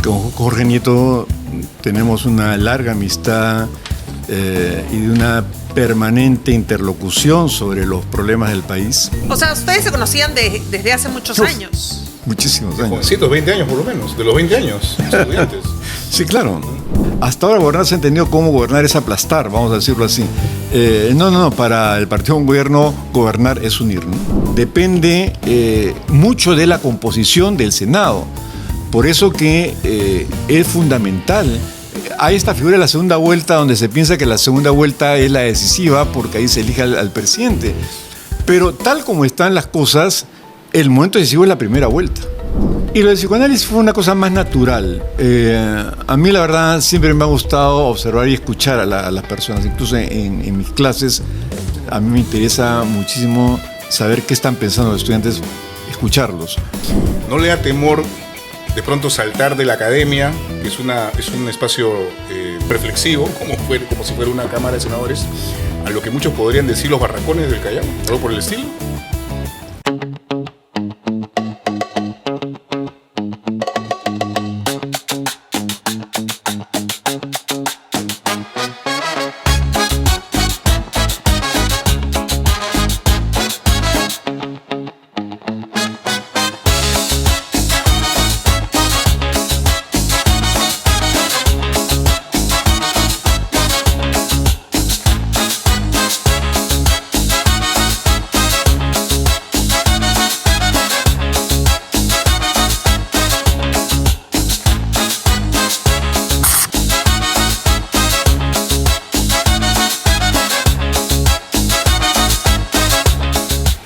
Con Jorge Nieto tenemos una larga amistad y de una permanente interlocución sobre los problemas del país. O sea, ustedes se conocían desde hace muchos años. Muchísimos años. Jovencitos, 20 años por lo menos, de los 20 años, estudiantes. Sí, claro. Hasta ahora gobernar se ha entendido cómo gobernar es aplastar, vamos a decirlo así. No, para el partido de un gobierno, gobernar es unir, ¿no? Depende mucho de la composición del Senado. Por eso que es fundamental. Hay esta figura de la segunda vuelta donde se piensa que la segunda vuelta es la decisiva porque ahí se elige al presidente. Pero tal como están las cosas, el momento decisivo es la primera vuelta. Y lo del psicoanálisis fue una cosa más natural. A mí la verdad siempre me ha gustado observar y escuchar a las personas. Incluso en mis clases a mí me interesa muchísimo saber qué están pensando los estudiantes, escucharlos. ¿No le da temor de pronto saltar de la academia, que es un espacio reflexivo, como si fuera una Cámara de Senadores, a lo que muchos podrían decir los barracones del Callao? ¿Algo por el estilo?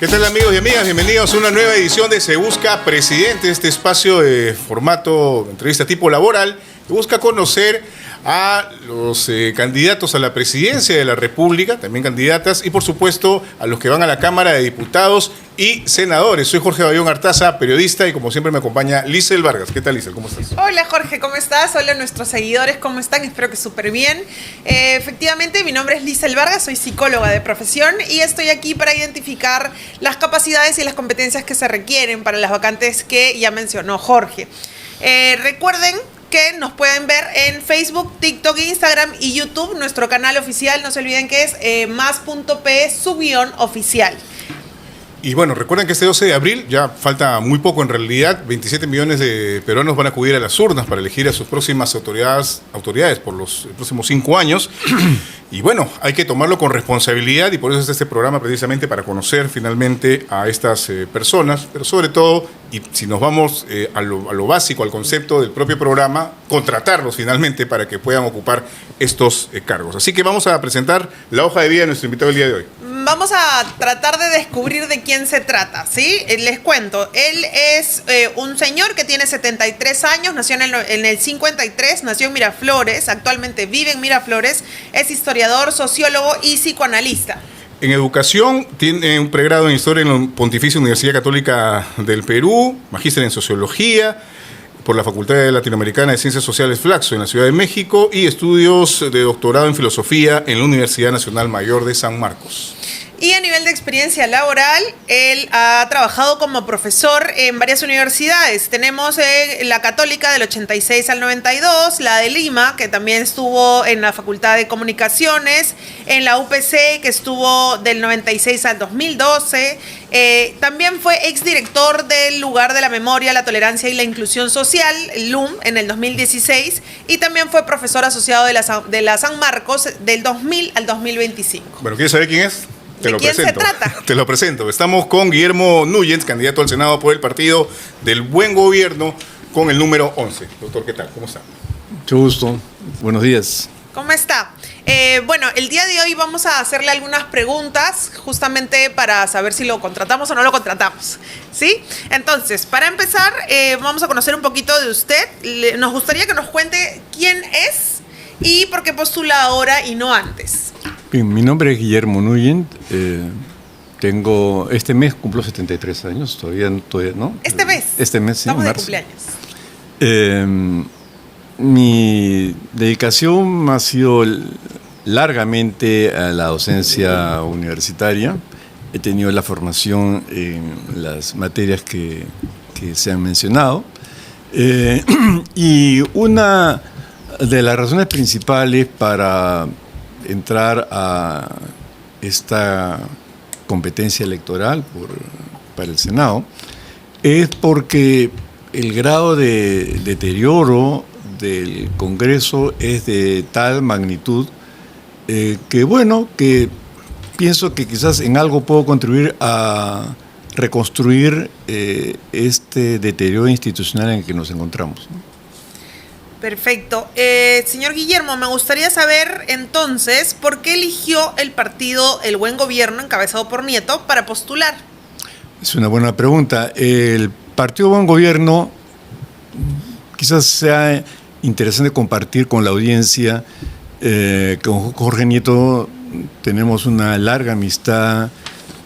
¿Qué tal, amigos y amigas? Bienvenidos a una nueva edición de Se Busca Presidente, este espacio de formato entrevista tipo laboral que busca conocer a los candidatos a la presidencia de la República, también candidatas, y por supuesto a los que van a la Cámara de Diputados y Senadores. Soy Jorge Bayón Artaza, periodista, y como siempre me acompaña Lisel Vargas. ¿Qué tal, Lisel? ¿Cómo estás? Hola, Jorge, ¿cómo estás? Hola, nuestros seguidores, ¿cómo están? Espero que súper bien. Efectivamente, mi nombre es Lisel Vargas, soy psicóloga de profesión y estoy aquí para identificar las capacidades y las competencias que se requieren para las vacantes que ya mencionó Jorge. Recuerden que nos pueden ver en Facebook, TikTok, Instagram y YouTube, nuestro canal oficial. No se olviden que es +.p/oficial. Y bueno, recuerden que este 12 de abril, ya falta muy poco en realidad, 27 millones de peruanos van a acudir a las urnas para elegir a sus próximas autoridades por los próximos 5 años. Y bueno, hay que tomarlo con responsabilidad y por eso es este programa precisamente para conocer finalmente a estas personas, pero sobre todo, y si nos vamos a lo básico, al concepto del propio programa, contratarlos finalmente para que puedan ocupar estos cargos. Así que vamos a presentar la hoja de vida de nuestro invitado el día de hoy. Vamos a tratar de descubrir de quién se trata, ¿sí? Les cuento, él es un señor que tiene 73 años, nació en el 53, nació en Miraflores, actualmente vive en Miraflores, es historiador, sociólogo y psicoanalista. En educación, tiene un pregrado en Historia en la Pontificia Universidad Católica del Perú, magíster en Sociología por la Facultad Latinoamericana de Ciencias Sociales Flaxo en la Ciudad de México y estudios de doctorado en Filosofía en la Universidad Nacional Mayor de San Marcos. Y a nivel de experiencia laboral, él ha trabajado como profesor en varias universidades. Tenemos la Católica del 86 al 92, la de Lima, que también estuvo en la Facultad de Comunicaciones, en la UPC, que estuvo del 96 al 2012. También fue exdirector del Lugar de la Memoria, la Tolerancia y la Inclusión Social, LUM, en el 2016. Y también fue profesor asociado de la San Marcos del 2000 al 2025. Bueno, ¿quieres saber quién es? ¿De quién se trata? Te lo presento. Estamos con Guillermo Núñez, candidato al Senado por el Partido del Buen Gobierno, con el número 11. Doctor, ¿qué tal? ¿Cómo está? Mucho gusto. Buenos días. ¿Cómo está? Bueno, el día de hoy vamos a hacerle algunas preguntas justamente para saber si lo contratamos o no lo contratamos, ¿sí? Entonces, para empezar, vamos a conocer un poquito de usted. Nos gustaría que nos cuente quién es y por qué postula ahora y no antes. Bien, mi nombre es Guillermo Núñez. Este mes cumplo 73 años, todavía no. ¿Este mes? Este mes, sí, estamos en de marzo. Cumpleaños. Mi dedicación ha sido largamente a la docencia universitaria. He tenido la formación en las materias que se han mencionado. Y una de las razones principales para entrar a esta competencia electoral para el Senado es porque el grado de deterioro del Congreso es de tal magnitud que pienso que quizás en algo puedo contribuir a reconstruir este deterioro institucional en el que nos encontramos, ¿no? Perfecto. Señor Guillermo, me gustaría saber entonces por qué eligió el partido El Buen Gobierno, encabezado por Nieto, para postular. Es una buena pregunta. El Partido Buen Gobierno quizás sea interesante compartir con la audiencia. Con Jorge Nieto tenemos una larga amistad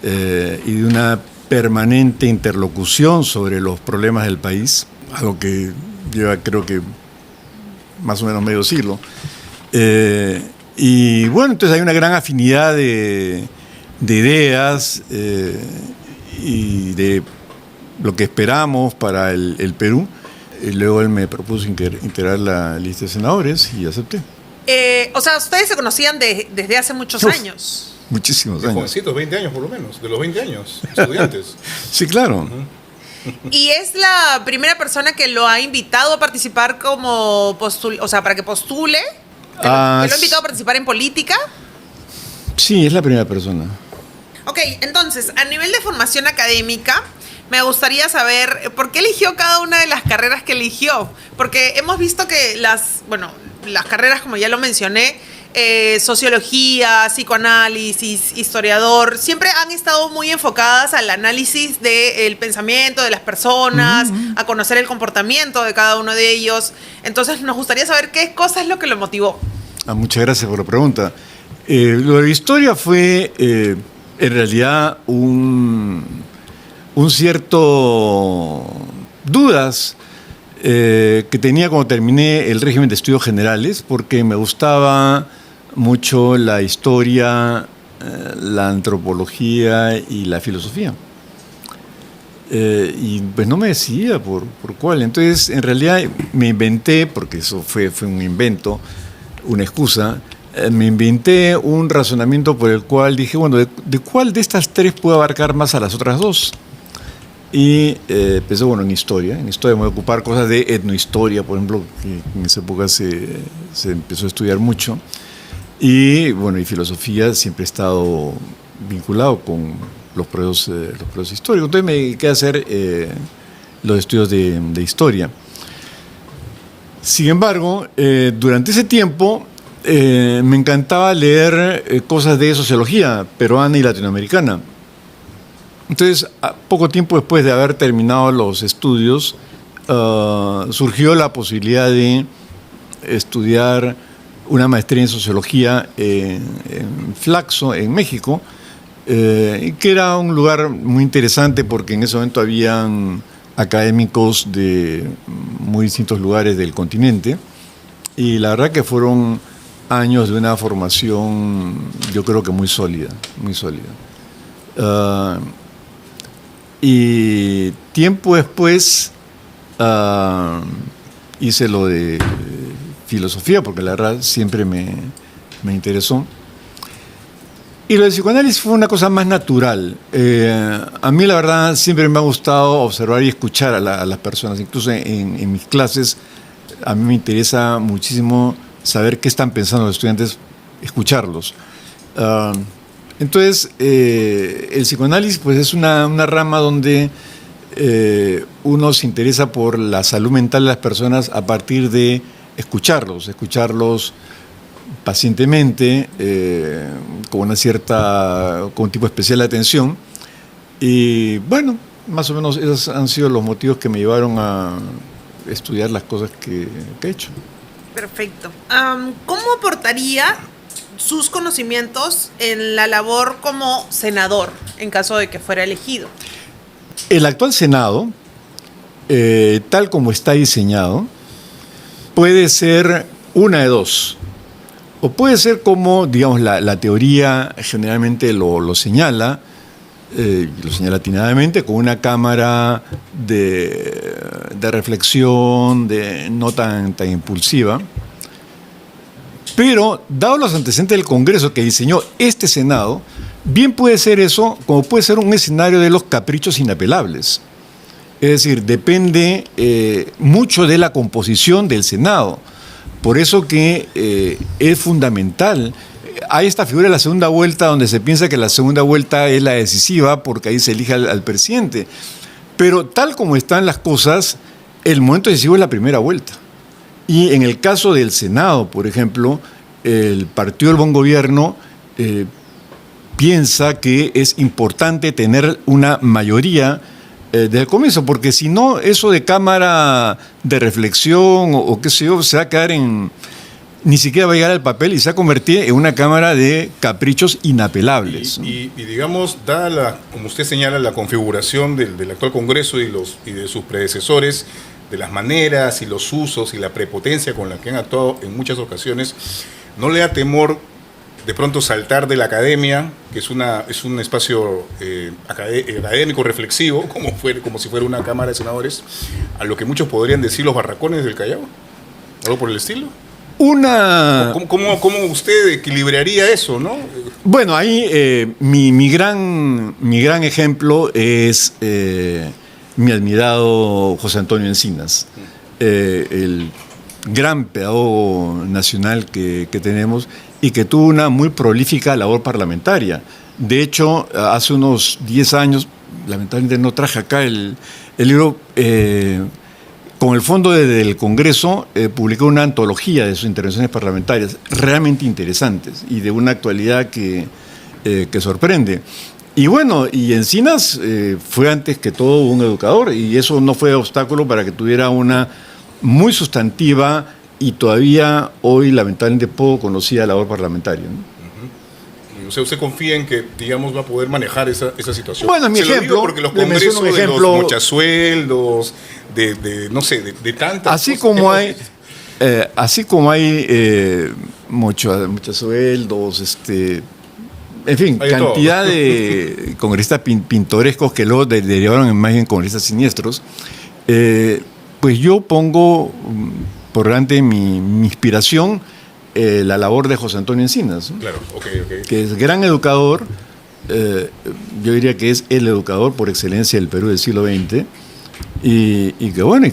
y de una permanente interlocución sobre los problemas del país, algo que lleva, creo que, más o menos medio siglo. Y bueno, entonces hay una gran afinidad de ideas y de lo que esperamos para el Perú. Y luego él me propuso integrar la lista de senadores y acepté. O sea, ustedes se conocían desde hace muchos años. Muchísimos años. Jovencitos, 20 años por lo menos, de los 20 años, estudiantes. Sí, claro. Y es la primera persona que lo ha invitado a participar como para que postule. Que lo ha invitado a participar en política. Sí, es la primera persona. Ok, entonces, a nivel de formación académica, me gustaría saber por qué eligió cada una de las carreras que eligió. Porque hemos visto que las carreras, como ya lo mencioné, sociología, psicoanálisis, historiador, siempre han estado muy enfocadas al análisis del pensamiento de las personas, a conocer el comportamiento de cada uno de ellos. Entonces nos gustaría saber qué cosa es lo que lo motivó. Muchas gracias por la pregunta. Lo de la historia fue en realidad un cierto dudas que tenía cuando terminé el régimen de estudios generales, porque me gustaba mucho la historia, la antropología y la filosofía. Y pues no me decidía por cuál. Entonces, en realidad me inventé, porque eso fue un invento, una excusa, me inventé un razonamiento por el cual dije, bueno, ¿de cuál de estas tres puedo abarcar más a las otras dos? Y pensé, bueno, en historia me voy a ocupar cosas de etnohistoria, por ejemplo, que en esa época se empezó a estudiar mucho. Y bueno, y filosofía siempre he estado vinculado con los procesos históricos. Entonces me dediqué a hacer los estudios de historia. Sin embargo, durante ese tiempo me encantaba leer cosas de sociología peruana y latinoamericana. Entonces, poco tiempo después de haber terminado los estudios, surgió la posibilidad de estudiar una maestría en sociología en Flaxo, en México, que era un lugar muy interesante porque en ese momento habían académicos de muy distintos lugares del continente, y la verdad que fueron años de una formación, yo creo que muy sólida, muy sólida. Y tiempo después hice lo de filosofía, porque la verdad siempre me interesó. Y lo de psicoanálisis fue una cosa más natural. A mí la verdad siempre me ha gustado observar y escuchar a las personas. Incluso en mis clases a mí me interesa muchísimo saber qué están pensando los estudiantes, escucharlos. Entonces, el psicoanálisis pues, es una rama donde uno se interesa por la salud mental de las personas a partir de escucharlos pacientemente, con un tipo especial de atención. Y bueno, más o menos esos han sido los motivos que me llevaron a estudiar las cosas que he hecho. Perfecto. ¿Cómo aportaría sus conocimientos en la labor como senador, en caso de que fuera elegido? El actual Senado, tal como está diseñado, puede ser una de dos. O puede ser como, digamos, la teoría generalmente lo señala, lo señala atinadamente, con una cámara de de reflexión, de no tan impulsiva. Pero, dado los antecedentes del Congreso que diseñó este Senado, bien puede ser eso, como puede ser un escenario de los caprichos inapelables. Es decir, depende mucho de la composición del Senado. Por eso que es fundamental. Hay esta figura de la segunda vuelta, donde se piensa que la segunda vuelta es la decisiva, porque ahí se elige al presidente. Pero tal como están las cosas, el momento decisivo es la primera vuelta. Y en el caso del Senado, por ejemplo, el Partido del Buen Gobierno piensa que es importante tener una mayoría desde el comienzo, porque si no, eso de cámara de reflexión o qué sé yo, se va a quedar en... Ni siquiera va a llegar al papel y se va a convertir en una cámara de caprichos inapelables. Y digamos, dada como usted señala, la configuración del actual Congreso y de sus predecesores, de las maneras y los usos y la prepotencia con la que han actuado en muchas ocasiones, ¿no le da temor de pronto saltar de la academia, que es un espacio académico reflexivo, como si fuera una Cámara de Senadores, a lo que muchos podrían decir los barracones del Callao? ¿Algo por el estilo? ¿Cómo usted equilibraría eso, no? Bueno, ahí mi gran ejemplo es mi admirado José Antonio Encinas, el gran pedagogo nacional que tenemos y que tuvo una muy prolífica labor parlamentaria. De hecho, hace unos 10 años, lamentablemente no traje acá el libro, con el fondo del Congreso, publicó una antología de sus intervenciones parlamentarias realmente interesantes y de una actualidad que sorprende. Y bueno, y Encinas fue antes que todo un educador, y eso no fue obstáculo para que tuviera una muy sustantiva y todavía hoy lamentablemente poco conocida labor parlamentaria, ¿no? ¿Usted confía en que, digamos, va a poder manejar esa situación? Bueno, mi ejemplo, lo digo porque los congresos de los mochasueldos, de tantas así cosas, como hay mochasueldos, en fin, hay cantidad de congresistas pintorescos que luego derivaron en más bien congresistas siniestros, pues yo pongo por delante mi inspiración la labor de José Antonio Encinas, ¿no? Claro, okay. Que es gran educador, yo diría que es el educador por excelencia del Perú del siglo XX, y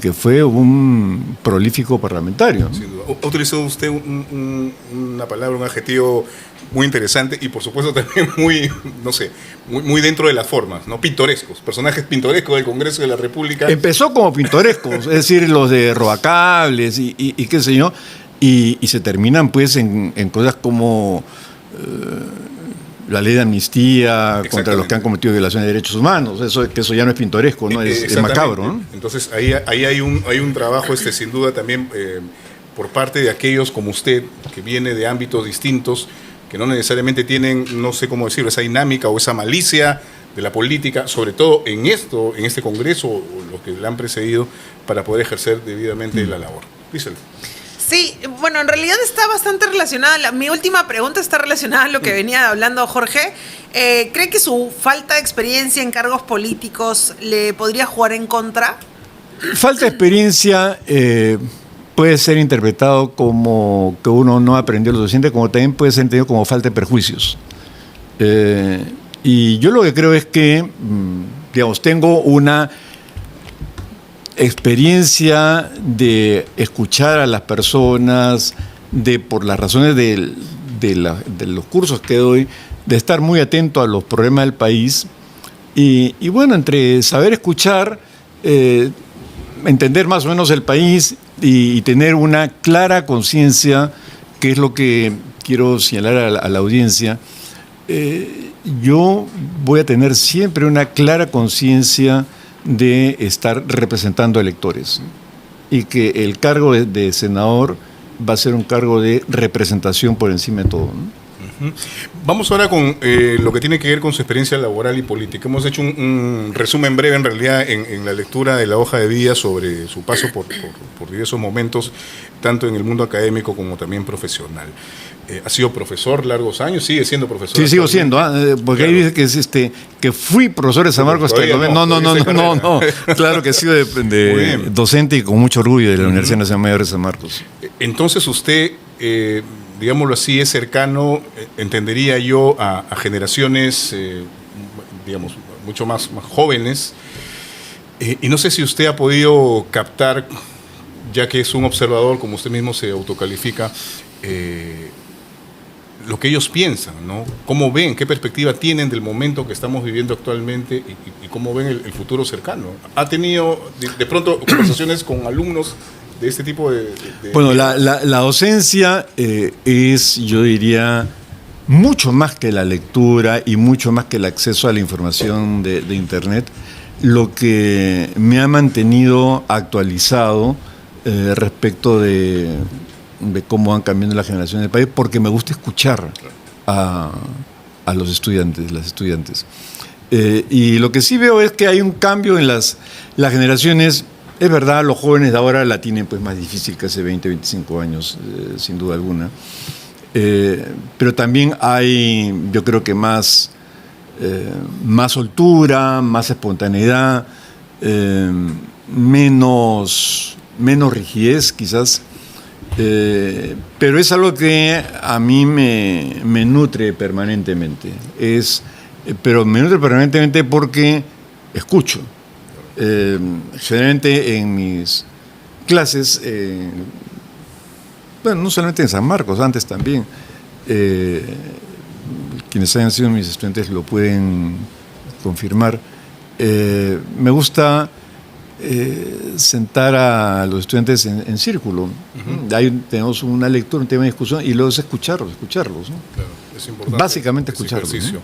que fue un prolífico parlamentario, ¿no? Sin duda. Ha utilizado usted una palabra, un adjetivo muy interesante y por supuesto también muy dentro de las formas, ¿no? Pintorescos, personajes pintorescos del Congreso de la República. Empezó como pintorescos, es decir, los de robacables y qué sé yo, y se terminan pues en cosas como la ley de amnistía contra los que han cometido violaciones de derechos humanos. Eso ya no es pintoresco, ¿no? Es macabro, ¿no? Entonces ahí hay un trabajo sin duda también por parte de aquellos como usted, que viene de ámbitos distintos, que no necesariamente tienen, no sé cómo decirlo, esa dinámica o esa malicia de la política, sobre todo en este Congreso o los que le han precedido, para poder ejercer debidamente la labor. Díselo. Sí, bueno, en realidad está bastante relacionada. Mi última pregunta está relacionada a lo que venía hablando Jorge. ¿Cree que su falta de experiencia en cargos políticos le podría jugar en contra? Falta de experiencia puede ser interpretado como que uno no aprendió lo suficiente, como también puede ser entendido como falta de prejuicios. Y yo lo que creo es que, digamos, tengo una experiencia de escuchar a las personas, por las razones de los cursos que doy, de estar muy atento a los problemas del país y bueno, entre saber escuchar, entender más o menos el país y tener una clara conciencia, que es lo que quiero señalar a la audiencia, yo voy a tener siempre una clara conciencia de estar representando electores y que el cargo de senador va a ser un cargo de representación por encima de todo, ¿no? Vamos ahora con lo que tiene que ver con su experiencia laboral y política. Hemos hecho un resumen breve, en realidad, en la lectura de la hoja de vida sobre su paso por diversos momentos, tanto en el mundo académico como también profesional. Ha sido profesor largos años, sigue siendo profesor. Sí, sigo siendo, porque ahí dice que es que fui profesor de San Marcos hasta el momento. No. Claro que he sido de docente y con mucho orgullo de la Universidad Nacional Mayor de San Marcos. Entonces usted, digámoslo así, es cercano, entendería yo, a generaciones, digamos, mucho más jóvenes. Y no sé si usted ha podido captar, ya que es un observador, como usted mismo se autocalifica, lo que ellos piensan, ¿no? ¿Cómo ven, qué perspectiva tienen del momento que estamos viviendo actualmente y cómo ven el futuro cercano? ¿Ha tenido de pronto conversaciones con alumnos de este tipo de... Bueno, la docencia es, yo diría, mucho más que la lectura y mucho más que el acceso a la información de Internet, lo que me ha mantenido actualizado respecto de cómo van cambiando las generaciones del país, porque me gusta escuchar a los estudiantes, las estudiantes. Y lo que sí veo es que hay un cambio en las generaciones. Es verdad, los jóvenes de ahora la tienen pues más difícil que hace 20, 25 años, sin duda alguna. Pero también hay, yo creo que más soltura, más espontaneidad, menos rigidez quizás. Pero es algo que a mí me nutre permanentemente. Pero me nutre permanentemente porque escucho. Generalmente en mis clases, bueno, no solamente en San Marcos, antes también, quienes hayan sido mis estudiantes lo pueden confirmar, me gusta sentar a los estudiantes en círculo. Ahí tenemos una lectura, un tema de discusión y luego es escucharlos, ¿no? Claro, es importante. Básicamente escucharlos. ¿No?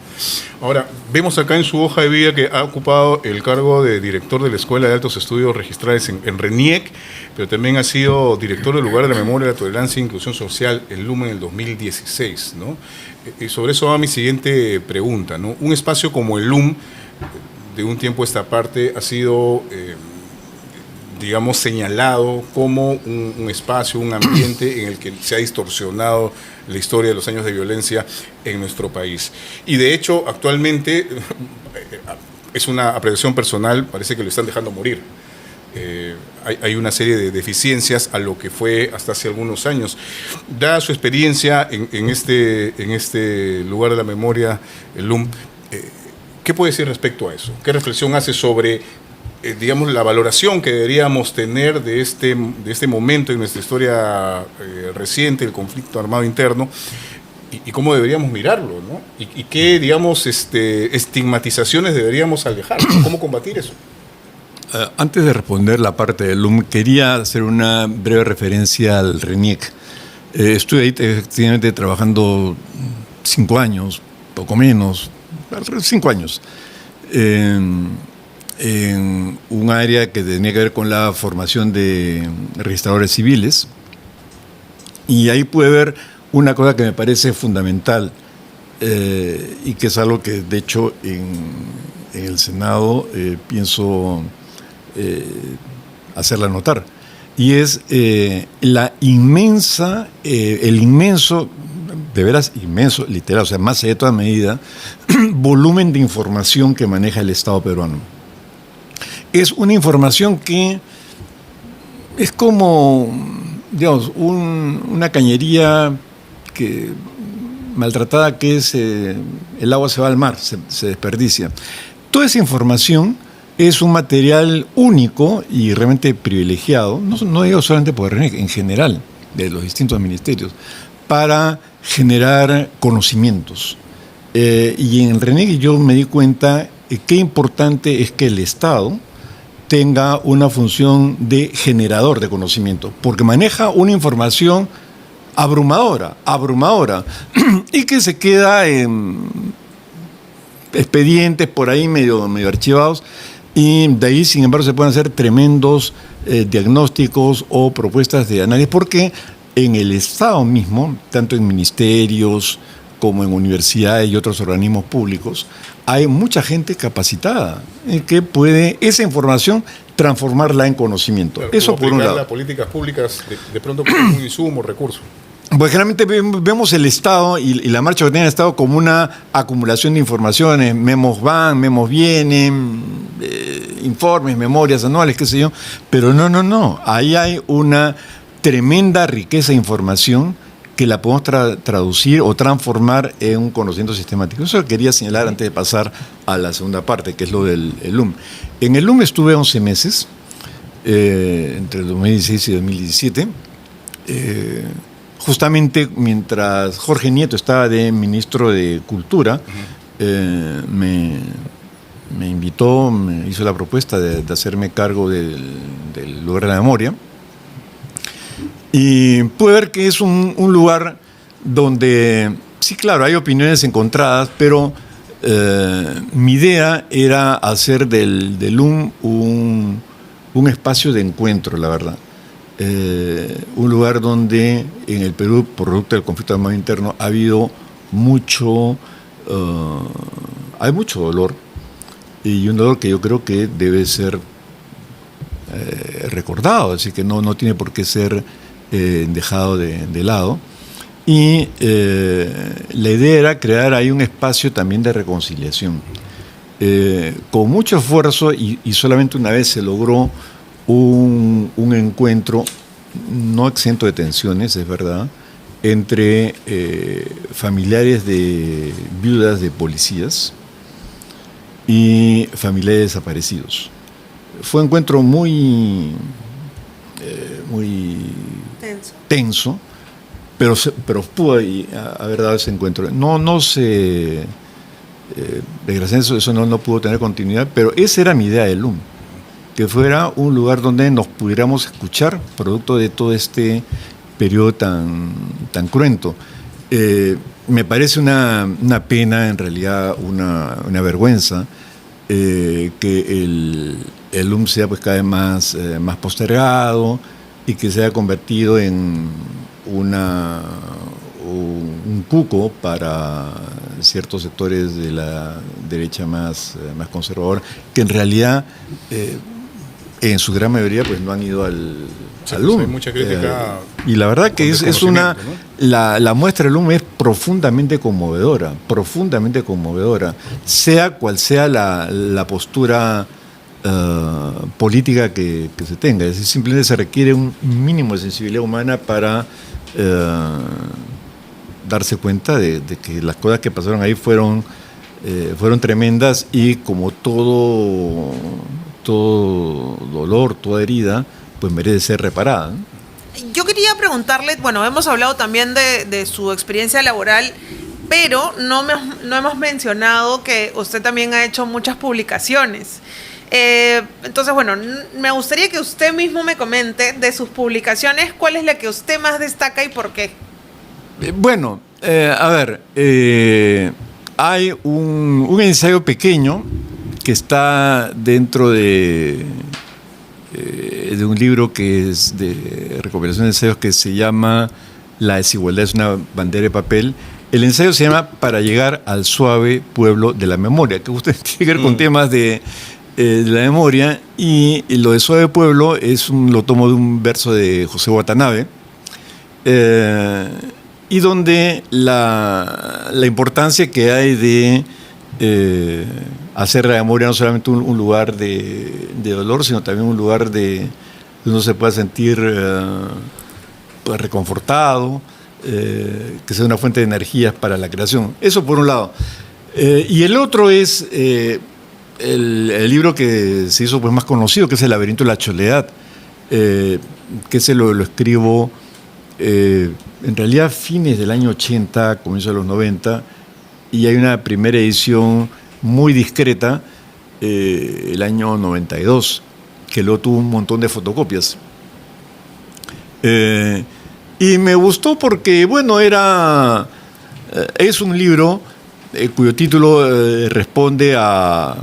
Ahora, vemos acá en su hoja de vida que ha ocupado el cargo de director de la Escuela de Altos Estudios Registrales en RENIEC, pero también ha sido director del Lugar de la Memoria, la Tolerancia e Inclusión Social, el LUM, en el 2016, ¿no? Y sobre eso va mi siguiente pregunta, ¿no? Un espacio como el LUM, de un tiempo a esta parte, ha sido... digamos, señalado como un espacio, un ambiente en el que se ha distorsionado la historia de los años de violencia en nuestro país. Y de hecho, actualmente, es una apreciación personal, parece que lo están dejando morir. Hay una serie de deficiencias a lo que fue hasta hace algunos años. Dada su experiencia en este lugar de la memoria, el LUM, ¿qué puede decir respecto a eso? ¿Qué reflexión hace sobre digamos, la valoración que deberíamos tener de este momento en nuestra historia reciente, el conflicto armado interno, y cómo deberíamos mirarlo, ¿no? Y qué, digamos, estigmatizaciones deberíamos alejar, ¿no? ¿Cómo combatir eso? Antes de responder la parte del LUM, quería hacer una breve referencia al RENIEC. Estuve ahí efectivamente trabajando 5 años, poco menos, 5 años, en un área que tenía que ver con la formación de registradores civiles, y ahí pude ver una cosa que me parece fundamental y que es algo que de hecho en el Senado pienso hacerla notar, y es el inmenso, de veras inmenso, literal, o sea, más allá de toda medida, volumen de información que maneja el Estado peruano. Es una información que es como, digamos, una cañería maltratada que es, el agua se va al mar, se desperdicia. Toda esa información es un material único y realmente privilegiado, no digo solamente por RENIEC, en general, de los distintos ministerios, para generar conocimientos. Y en RENIEC yo me di cuenta qué importante es que el Estado tenga una función de generador de conocimiento, porque maneja una información abrumadora, y que se queda en expedientes por ahí medio archivados, y de ahí, sin embargo, se pueden hacer tremendos diagnósticos o propuestas de análisis, porque en el Estado mismo, tanto en ministerios como en universidades y otros organismos públicos, hay mucha gente capacitada que puede esa información transformarla en conocimiento. Claro, eso por un lado. Las políticas públicas de pronto como un insumo, recurso. Pues generalmente vemos el Estado y la marcha que tiene el Estado como una acumulación de informaciones, memos van, memos vienen, informes, memorias anuales, qué sé yo, pero no, ahí hay una tremenda riqueza de información que la podemos traducir o transformar en un conocimiento sistemático. Eso quería señalar antes de pasar a la segunda parte, que es lo del LUM. En el LUM estuve 11 meses, entre el 2016 y 2017, justamente mientras Jorge Nieto estaba de ministro de Cultura, me invitó, me hizo la propuesta de hacerme cargo del lugar de la memoria. Y pude ver que es un lugar donde, sí, claro, hay opiniones encontradas, pero mi idea era hacer del LUM un espacio de encuentro, la verdad. Un lugar donde en el Perú, producto del conflicto armado interno, ha habido hay mucho dolor, y un dolor que yo creo que debe ser recordado, así que no tiene por qué ser dejado de lado. Y la idea era crear ahí un espacio también de reconciliación. Con mucho esfuerzo, y solamente una vez se logró un encuentro no exento de tensiones, es verdad, entre familiares de viudas de policías y familiares desaparecidos. Fue un encuentro muy tenso, pero pudo haber dado ese encuentro. Desgraciadamente eso no pudo tener continuidad, pero esa era mi idea del LUM, que fuera un lugar donde nos pudiéramos escuchar, producto de todo este periodo tan cruento. Me parece una pena, en realidad una vergüenza, que el LUM sea pues cada vez más postergado y que se haya convertido en un cuco para ciertos sectores de la derecha más conservadora, que en realidad en su gran mayoría pues no han ido al LUM. Hay mucha crítica. Y la verdad que es una... ¿no? La muestra del LUM es profundamente conmovedora, sea cual sea la postura política que se tenga. Es decir, simplemente se requiere un mínimo de sensibilidad humana para darse cuenta de que las cosas que pasaron ahí fueron tremendas, y como todo dolor, toda herida, pues merece ser reparada, ¿no? Yo quería preguntarle, bueno, hemos hablado también de su experiencia laboral, pero no hemos mencionado que usted también ha hecho muchas publicaciones. Entonces, bueno, me gustaría que usted mismo me comente de sus publicaciones, cuál es la que usted más destaca y por qué. Bueno, a ver, hay un ensayo pequeño que está dentro de un libro que es de recopilación de ensayos que se llama La desigualdad es una bandera de papel. El ensayo se llama Para llegar al suave pueblo de la memoria, que usted tiene que ver con temas de la memoria, y lo de suave pueblo lo tomo de un verso de José Watanabe, y donde la importancia que hay de hacer la memoria no solamente un lugar de dolor, sino también un lugar donde uno se pueda sentir pues, reconfortado, que sea una fuente de energías para la creación. Eso por un lado. Y el otro es el libro que se hizo pues, más conocido, que es El laberinto de la soledad, que ese lo escribo en realidad fines del año 80, comienzo de los 90, y hay una primera edición muy discreta, el año 92, que luego tuvo un montón de fotocopias. Y me gustó porque, bueno, es un libro cuyo título responde a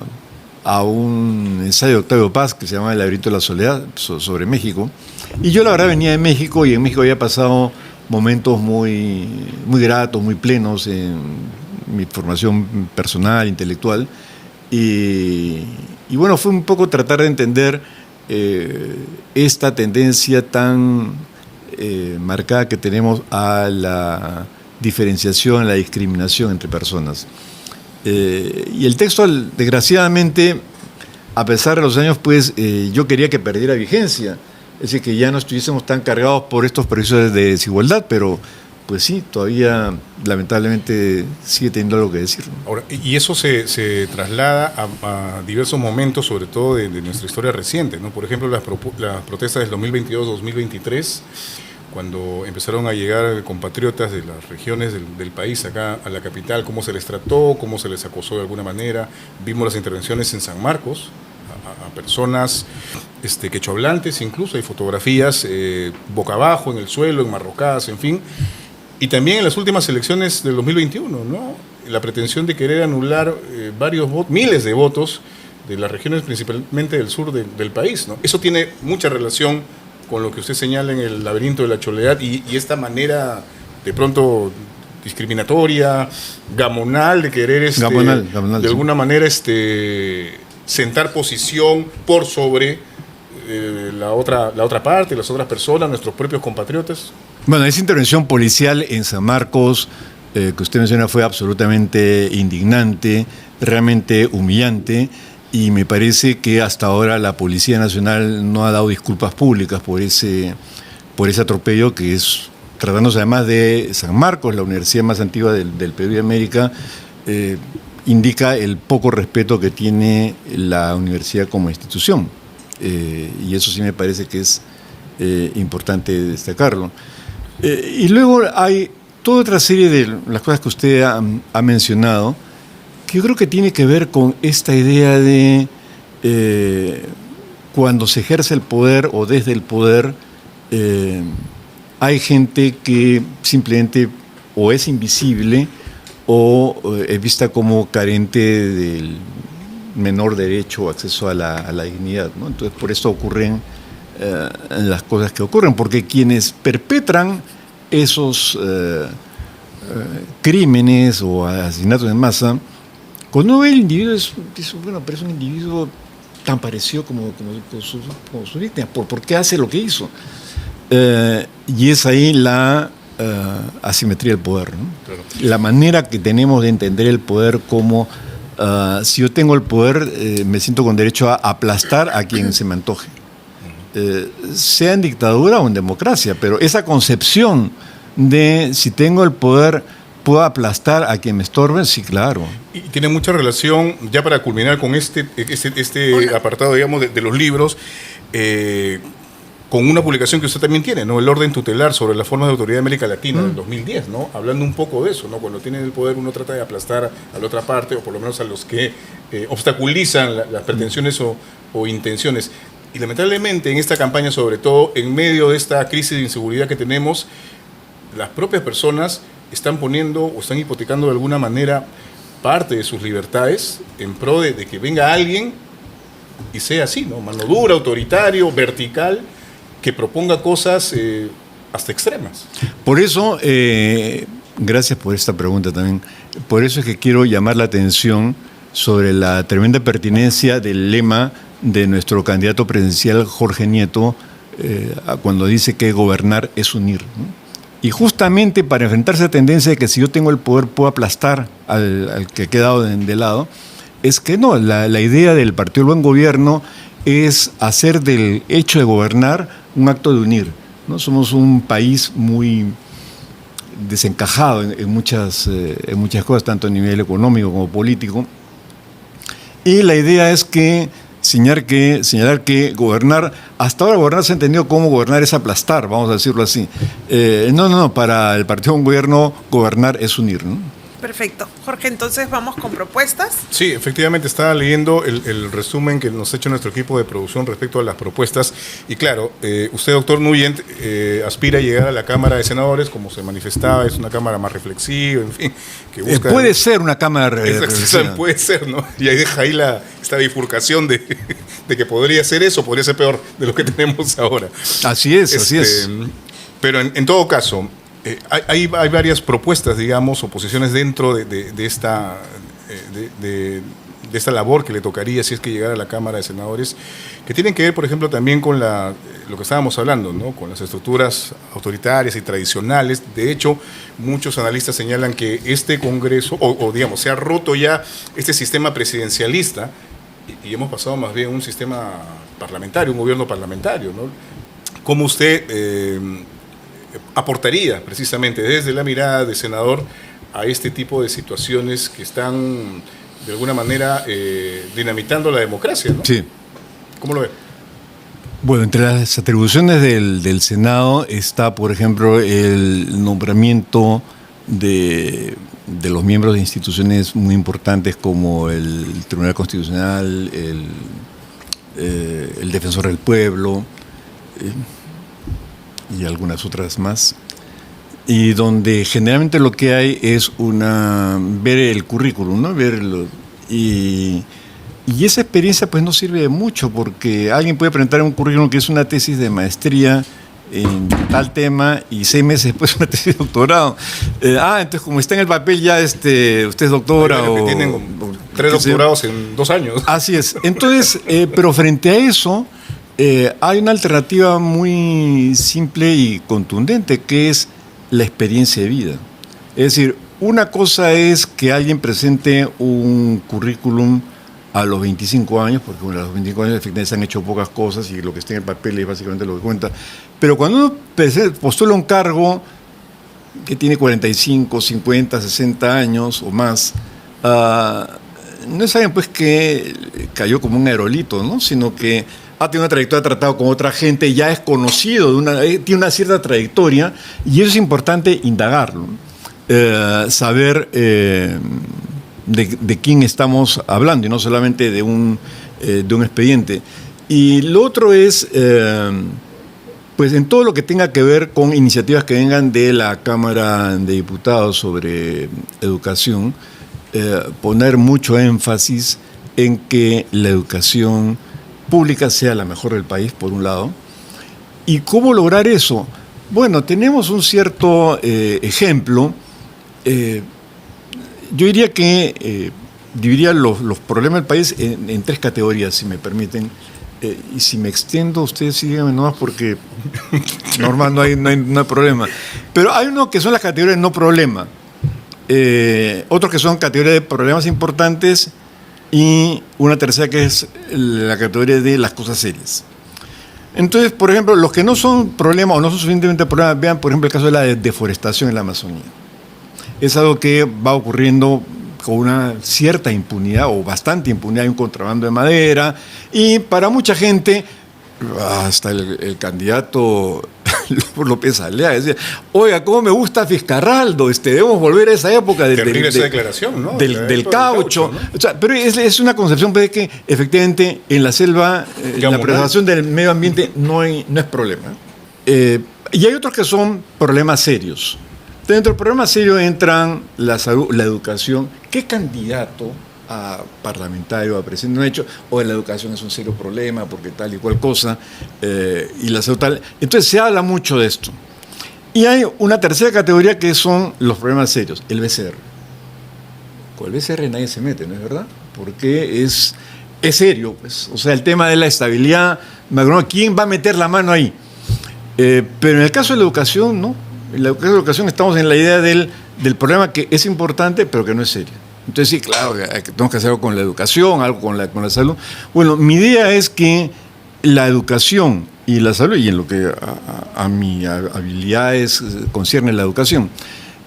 un ensayo de Octavio Paz que se llama El laberinto de la soledad, sobre México. Y yo la verdad venía de México, y en México había pasado momentos muy, muy gratos, muy plenos en mi formación personal, intelectual. Y bueno, fue un poco tratar de entender esta tendencia tan marcada que tenemos a la diferenciación, la discriminación entre personas. Y el texto, desgraciadamente, a pesar de los años, pues yo quería que perdiera vigencia, es decir, que ya no estuviésemos tan cargados por estos procesos de desigualdad, pero pues sí, todavía lamentablemente sigue teniendo algo que decir, ¿no? Ahora, y eso se traslada a diversos momentos, sobre todo de nuestra historia reciente, ¿no? Por ejemplo, las protestas del 2022-2023, cuando empezaron a llegar compatriotas de las regiones del país acá a la capital, cómo se les trató, cómo se les acosó de alguna manera. Vimos las intervenciones en San Marcos, a personas quechohablantes, incluso hay fotografías boca abajo, en el suelo, enmarrocadas, en fin. Y también en las últimas elecciones del 2021, ¿no? La pretensión de querer anular miles de votos de las regiones principalmente del sur del país, ¿no? Eso tiene mucha relación con lo que usted señala en el laberinto de la Choledad y esta manera de pronto discriminatoria, gamonal, de querer gamonal, de alguna manera sentar posición por sobre la otra parte, las otras personas, nuestros propios compatriotas. Bueno, esa intervención policial en San Marcos que usted menciona fue absolutamente indignante, realmente humillante, y me parece que hasta ahora la Policía Nacional no ha dado disculpas públicas por ese atropello, que es, tratándose además de San Marcos, la universidad más antigua del Perú y de América, indica el poco respeto que tiene la universidad como institución. Y eso sí me parece que es importante destacarlo. Y luego hay toda otra serie de las cosas que usted ha mencionado, que yo creo que tiene que ver con esta idea de cuando se ejerce el poder o desde el poder, hay gente que simplemente o es invisible o es vista como carente del menor derecho o acceso a la dignidad, ¿no? Entonces, por eso ocurren las cosas que ocurren, porque quienes perpetran esos crímenes o asesinatos en masa, cuando ve el individuo, dice, bueno, pero es un individuo tan parecido como su víctima, ¿por qué hace lo que hizo? Y es ahí la asimetría del poder, ¿no? Claro. La manera que tenemos de entender el poder como si yo tengo el poder, me siento con derecho a aplastar a quien se me antoje. Sea en dictadura o en democracia, pero esa concepción de si tengo el poder puedo aplastar a quien me estorbe, sí, claro. Y tiene mucha relación, ya para culminar con este apartado, digamos, de los libros, con una publicación que usted también tiene, ¿no? El orden tutelar sobre las formas de autoridad de América Latina del 2010, ¿no? Hablando un poco de eso, ¿no? Cuando tienen el poder uno trata de aplastar a la otra parte, o por lo menos a los que obstaculizan las pretensiones o intenciones. Y lamentablemente en esta campaña, sobre todo en medio de esta crisis de inseguridad que tenemos, las propias personas están poniendo o están hipotecando de alguna manera parte de sus libertades en pro de que venga alguien y sea así, ¿no? Mano dura, autoritario, vertical, que proponga cosas hasta extremas. Por eso, gracias por esta pregunta también, por eso es que quiero llamar la atención sobre la tremenda pertinencia del lema de nuestro candidato presidencial Jorge Nieto cuando dice que gobernar es unir, ¿no? Y justamente para enfrentarse a esa tendencia de que si yo tengo el poder puedo aplastar al que ha quedado de lado, es que no, la idea del Partido del Buen Gobierno es hacer del hecho de gobernar un acto de unir, ¿no? Somos un país muy desencajado en muchas cosas, tanto a nivel económico como político, y la idea es que señalar que gobernar, hasta ahora gobernar se ha entendido como gobernar es aplastar, vamos a decirlo así. No, para el Partido de un Gobierno gobernar es unir, ¿no? Perfecto. Jorge, entonces vamos con propuestas. Sí, efectivamente estaba leyendo el resumen que nos ha hecho nuestro equipo de producción respecto a las propuestas. Y claro, usted, doctor Nuyent, aspira a llegar a la Cámara de Senadores, como se manifestaba, es una Cámara más reflexiva, en fin. Que busca puede ser una Cámara reflexiva. Puede ser, ¿no? Y ahí deja ahí esta bifurcación de que podría ser eso, podría ser peor de lo que tenemos ahora. Así es. Pero en todo caso, Hay varias propuestas, digamos, o posiciones dentro de esta labor que le tocaría si es que llegara a la Cámara de Senadores, que tienen que ver, por ejemplo, también con lo que estábamos hablando, ¿no? Con las estructuras autoritarias y tradicionales. De hecho, muchos analistas señalan que este Congreso, o digamos, se ha roto ya este sistema presidencialista y hemos pasado más bien a un sistema parlamentario, un gobierno parlamentario, ¿no? ¿Cómo usted aportaría precisamente desde la mirada de senador a este tipo de situaciones que están de alguna manera dinamitando la democracia, ¿no? Sí. ¿Cómo lo ve? Bueno, entre las atribuciones del Senado está, por ejemplo, el nombramiento de los miembros de instituciones muy importantes como el Tribunal Constitucional, el Defensor del Pueblo y algunas otras más, y donde generalmente lo que hay es ver el currículum, ¿no? Y esa experiencia pues no sirve de mucho, porque alguien puede presentar un currículum que es una tesis de maestría en tal tema y 6 meses después una tesis de doctorado. Entonces como está en el papel ya usted es doctora o... tienen 3 doctorados en 2 años. Así es. Entonces, pero frente a eso, hay una alternativa muy simple y contundente, que es la experiencia de vida. Es decir, una cosa es que alguien presente un currículum a los 25 años, porque bueno, a los 25 años efectivamente se han hecho pocas cosas y lo que está en el papel es básicamente lo que cuenta. Pero cuando uno postula un cargo que tiene 45, 50, 60 años o más, no es alguien pues que cayó como un aerolito, ¿no? Sino que ha tenido una trayectoria, ha tratado con otra gente, ya es conocido, tiene una cierta trayectoria, y eso es importante indagarlo, saber de quién estamos hablando y no solamente de un expediente. Y lo otro es, pues en todo lo que tenga que ver con iniciativas que vengan de la Cámara de Diputados sobre educación, poner mucho énfasis en que la educación pública sea la mejor del país, por un lado. ¿Y cómo lograr eso? Bueno, tenemos un cierto ejemplo. Yo diría que dividiría los problemas del país en 3 categorías, si me permiten. Y si me extiendo, ustedes síganme nomás porque normal no hay problema. Pero hay uno que son las categorías de no problema. Otros que son categorías de problemas importantes, y una tercera que es la categoría de las cosas serias. Entonces, por ejemplo, los que no son problemas o no son suficientemente problemas, vean, por ejemplo, el caso de la deforestación en la Amazonía. Es algo que va ocurriendo con una cierta impunidad o bastante impunidad, hay un contrabando de madera, y para mucha gente, hasta el candidato López Alea decía, oiga, cómo me gusta Fiscarraldo, debemos volver a esa época esa declaración, ¿no? del caucho, ¿no? O sea, pero es una concepción de que efectivamente en la selva la preservación del medio ambiente no es problema. Y hay otros que son problemas serios. Dentro del problema serio entran la salud, la educación. ¿Qué candidato a parlamentario, a presidente no ha hecho? O la educación es un serio problema porque tal y cual cosa, y la salud tal. Entonces se habla mucho de esto. Y hay una tercera categoría que son los problemas serios, el BCR. Con el BCR nadie se mete, ¿no es verdad? Porque es serio, pues. O sea, el tema de la estabilidad, ¿quién va a meter la mano ahí? Pero en el caso de la educación, no. En la educación estamos en la idea del problema que es importante, pero que no es serio. Entonces sí, claro, tenemos que hacer algo con la educación, algo con la salud. Bueno, mi idea es que la educación y la salud, y en lo que a mi habilidades concierne la educación,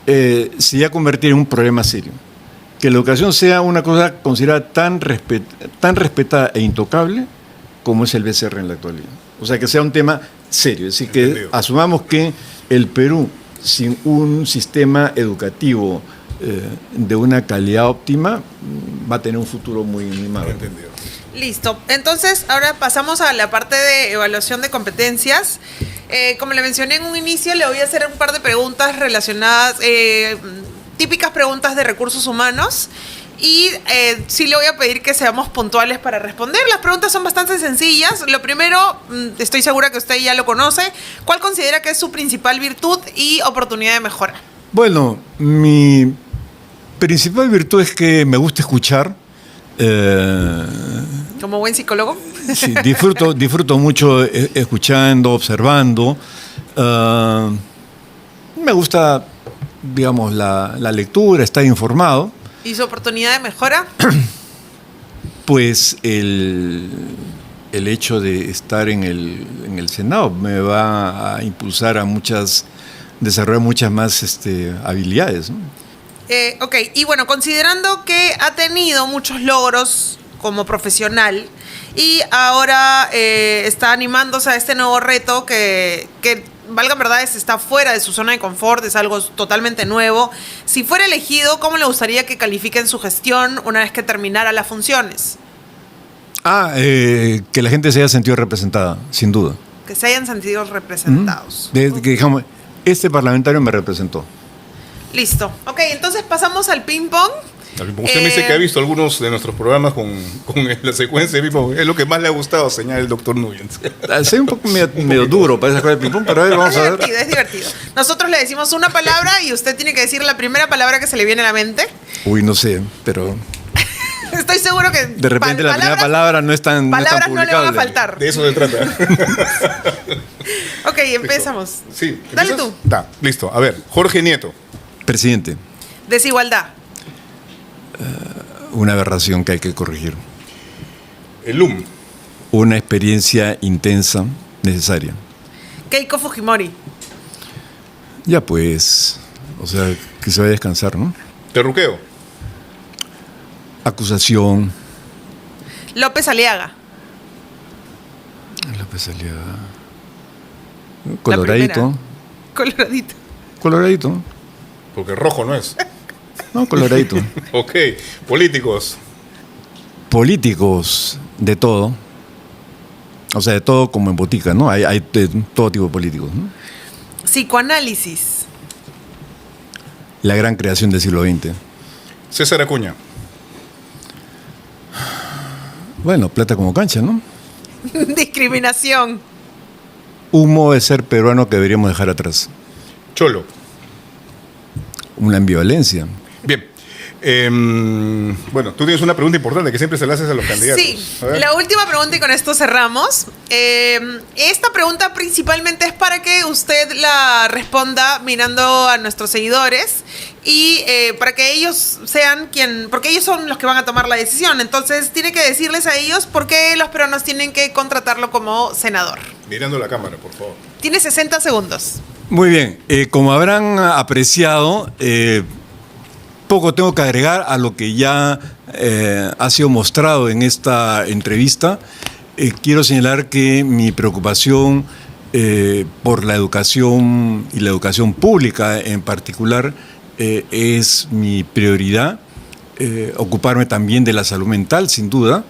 se va a convertir en un problema serio. Que la educación sea una cosa considerada tan respetada e intocable como es el BCR en la actualidad. O sea, que sea un tema serio. Es decir, que asumamos que el Perú, sin un sistema educativo de una calidad óptima, va a tener un futuro muy malo. Entendido. Listo. Entonces, ahora pasamos a la parte de evaluación de competencias. Como le mencioné en un inicio, le voy a hacer un par de preguntas relacionadas, típicas preguntas de recursos humanos. Y sí le voy a pedir que seamos puntuales para responder. Las preguntas son bastante sencillas. Lo primero, estoy segura que usted ya lo conoce. ¿Cuál considera que es su principal virtud y oportunidad de mejora? Bueno, mi principal virtud es que me gusta escuchar. ¿Como buen psicólogo? Sí, disfruto mucho escuchando, observando. Me gusta, digamos, la lectura, estar informado. ¿Y su oportunidad de mejora? Pues el hecho de estar en el Senado me va a impulsar a desarrollar muchas más habilidades, ¿no? Ok, y bueno, considerando que ha tenido muchos logros como profesional y ahora está animándose a este nuevo reto que valgan verdades, está fuera de su zona de confort, es algo totalmente nuevo. Si fuera elegido, ¿cómo le gustaría que califiquen su gestión una vez que terminara las funciones? Que la gente se haya sentido representada, sin duda. Que se hayan sentido representados. Que digamos, este parlamentario me representó. Listo. Ok, entonces pasamos al ping-pong. Usted me dice que ha visto algunos de nuestros programas con la secuencia de ping-pong. Es lo que más le ha gustado, señala el doctor Nuyens. Soy un poco medio duro para esa cosa de ping-pong, pero a ver, vamos a ver. Es divertido. Nosotros le decimos una palabra y usted tiene que decir la primera palabra que se le viene a la mente. Uy, no sé, pero... Estoy seguro que... De repente la primera palabra no es tan palabras no es tan no le van a publicable. faltar. De eso se trata. Ok, empezamos. Sí. Dale ¿empiezas? tú. Está, listo. A ver, Jorge Nieto. Presidente, Desigualdad. una aberración que hay que corregir. El LUM. Una experiencia intensa, necesaria. Keiko Fujimori. Ya pues, o sea, que se vaya a descansar, ¿no? Terruqueo. Acusación. López Aliaga. López Aliaga. La Coloradito. primera. Coloradito. Coloradito. Porque rojo no es. No, coloradito. Ok. Políticos. Políticos, de todo. O sea, de todo como en botica, ¿no? Hay de todo tipo de políticos, ¿no? Psicoanálisis. La gran creación del siglo XX. César Acuña. Bueno, plata como cancha, ¿no? Discriminación. Un modo de ser peruano que deberíamos dejar atrás. Cholo. Una ambivalencia. Bien. Bueno, tú tienes una pregunta importante que siempre se la haces a los candidatos. Sí, A ver. la última pregunta y con esto cerramos. Esta pregunta principalmente es para que usted la responda mirando a nuestros seguidores y para que ellos sean porque ellos son los que van a tomar la decisión. Entonces tiene que decirles a ellos por qué los peruanos tienen que contratarlo como senador. Mirando la cámara, por favor. Tiene 60 segundos. Muy bien, como habrán apreciado, poco tengo que agregar a lo que ya ha sido mostrado en esta entrevista. Quiero señalar que mi preocupación por la educación y la educación pública en particular es mi prioridad. Ocuparme también de la salud mental, sin duda.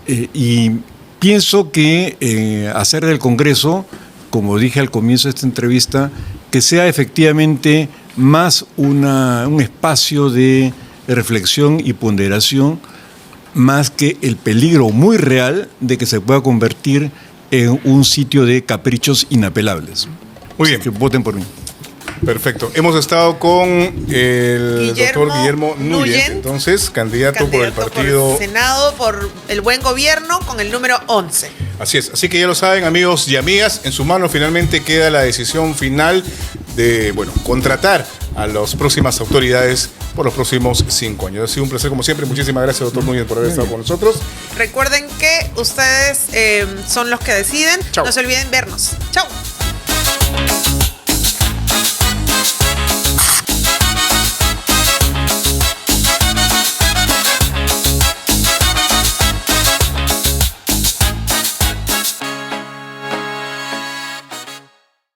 Y pienso que hacer del Congreso, como dije al comienzo de esta entrevista, que sea efectivamente más un espacio de reflexión y ponderación, más que el peligro muy real de que se pueda convertir en un sitio de caprichos inapelables. Muy bien. Que voten por mí. Perfecto. Hemos estado con el doctor Guillermo Núñez, entonces, candidato por el partido... por el Senado, por el buen gobierno, con el número 11. Así es. Así que ya lo saben, amigos y amigas, en su mano finalmente queda la decisión final de, contratar a las próximas autoridades por los próximos 5 años. Ha sido un placer como siempre. Muchísimas gracias, doctor Núñez, por haber estado con nosotros. Recuerden que ustedes son los que deciden. Chau. No se olviden vernos. Chao.